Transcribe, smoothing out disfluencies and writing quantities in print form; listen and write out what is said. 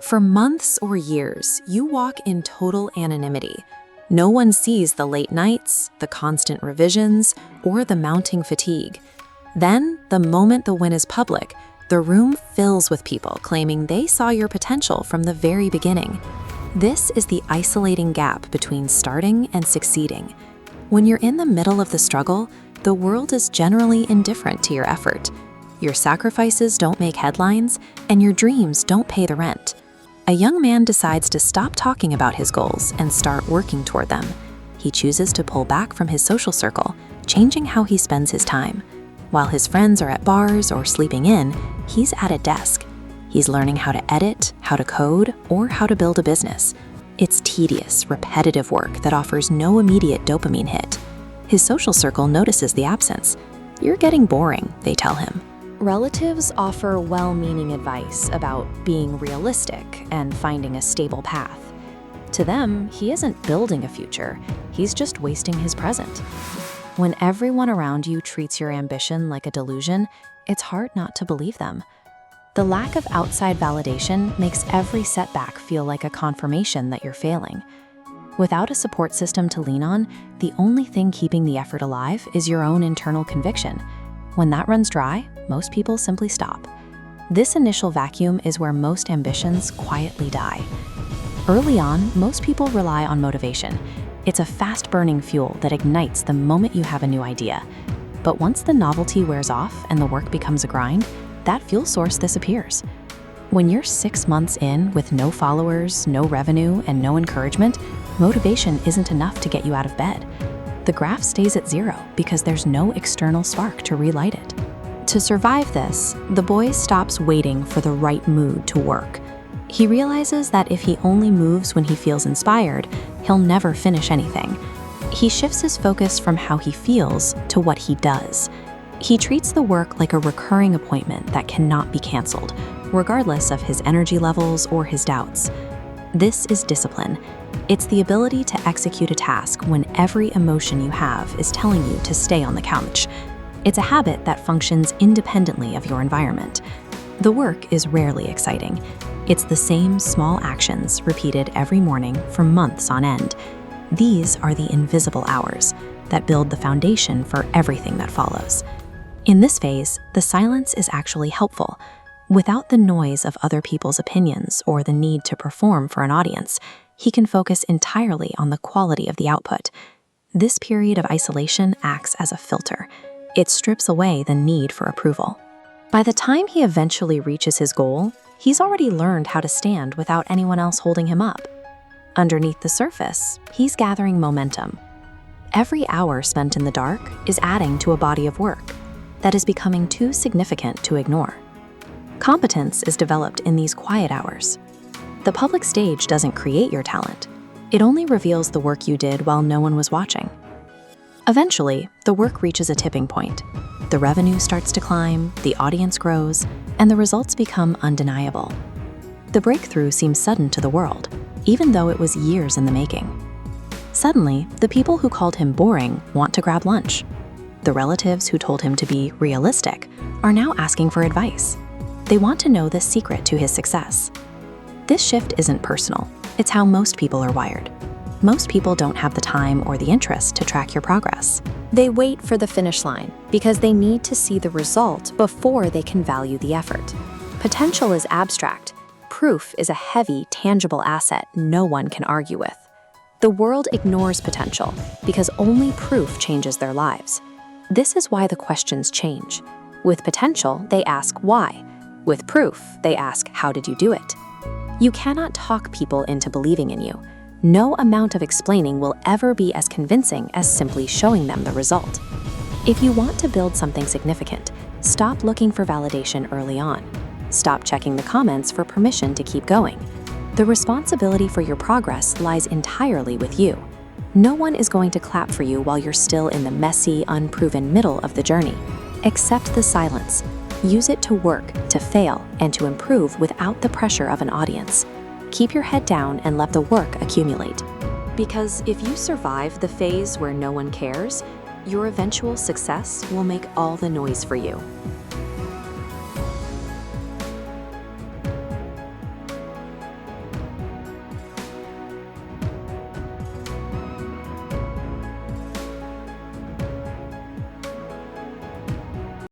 For months or years, you walk in total anonymity. No one sees the late nights, the constant revisions, or the mounting fatigue. Then, the moment the win is public, the room fills with people claiming they saw your potential from the very beginning. This is the isolating gap between starting and succeeding. When you're in the middle of the struggle, the world is generally indifferent to your effort. Your sacrifices don't make headlines, and your dreams don't pay the rent. A young man decides to stop talking about his goals and start working toward them. He chooses to pull back from his social circle, changing how he spends his time. While his friends are at bars or sleeping in, he's at a desk. He's learning how to edit, how to code, or how to build a business. It's tedious, repetitive work that offers no immediate dopamine hit. His social circle notices the absence. "You're getting boring," they tell him. Relatives offer well-meaning advice about being realistic and finding a stable path. To them, he isn't building a future, he's just wasting his present. When everyone around you treats your ambition like a delusion, it's hard not to believe them. The lack of outside validation makes every setback feel like a confirmation that you're failing. Without a support system to lean on, the only thing keeping the effort alive is your own internal conviction. When that runs dry, most people simply stop. This initial vacuum is where most ambitions quietly die. Early on, most people rely on motivation. It's a fast-burning fuel that ignites the moment you have a new idea. But once the novelty wears off and the work becomes a grind, that fuel source disappears. When you're 6 months in with no followers, no revenue, and no encouragement, motivation isn't enough to get you out of bed. The graph stays at 0 because there's no external spark to relight it. To survive this, the boy stops waiting for the right mood to work. He realizes that if he only moves when he feels inspired, he'll never finish anything. He shifts his focus from how he feels to what he does. He treats the work like a recurring appointment that cannot be canceled, regardless of his energy levels or his doubts. This is discipline. It's the ability to execute a task when every emotion you have is telling you to stay on the couch. It's a habit that functions independently of your environment. The work is rarely exciting. It's the same small actions repeated every morning for months on end. These are the invisible hours that build the foundation for everything that follows. In this phase, the silence is actually helpful. Without the noise of other people's opinions or the need to perform for an audience, he can focus entirely on the quality of the output. This period of isolation acts as a filter. It strips away the need for approval. By the time he eventually reaches his goal, he's already learned how to stand without anyone else holding him up. Underneath the surface, he's gathering momentum. Every hour spent in the dark is adding to a body of work that is becoming too significant to ignore. Competence is developed in these quiet hours. The public stage doesn't create your talent. It only reveals the work you did while no one was watching. Eventually, the work reaches a tipping point. The revenue starts to climb, the audience grows, and the results become undeniable. The breakthrough seems sudden to the world, even though it was years in the making. Suddenly, the people who called him boring want to grab lunch. The relatives who told him to be realistic are now asking for advice. They want to know the secret to his success. This shift isn't personal. It's how most people are wired. Most people don't have the time or the interest to track your progress. They wait for the finish line because they need to see the result before they can value the effort. Potential is abstract. Proof is a heavy, tangible asset no one can argue with. The world ignores potential because only proof changes their lives. This is why the questions change. With potential, they ask why. With proof, they ask, how did you do it? You cannot talk people into believing in you. No amount of explaining will ever be as convincing as simply showing them the result. If you want to build something significant, stop looking for validation early on. Stop checking the comments for permission to keep going. The responsibility for your progress lies entirely with you. No one is going to clap for you while you're still in the messy, unproven middle of the journey. Accept the silence. Use it to work, to fail, and to improve without the pressure of an audience. Keep your head down and let the work accumulate. Because if you survive the phase where no one cares, your eventual success will make all the noise for you.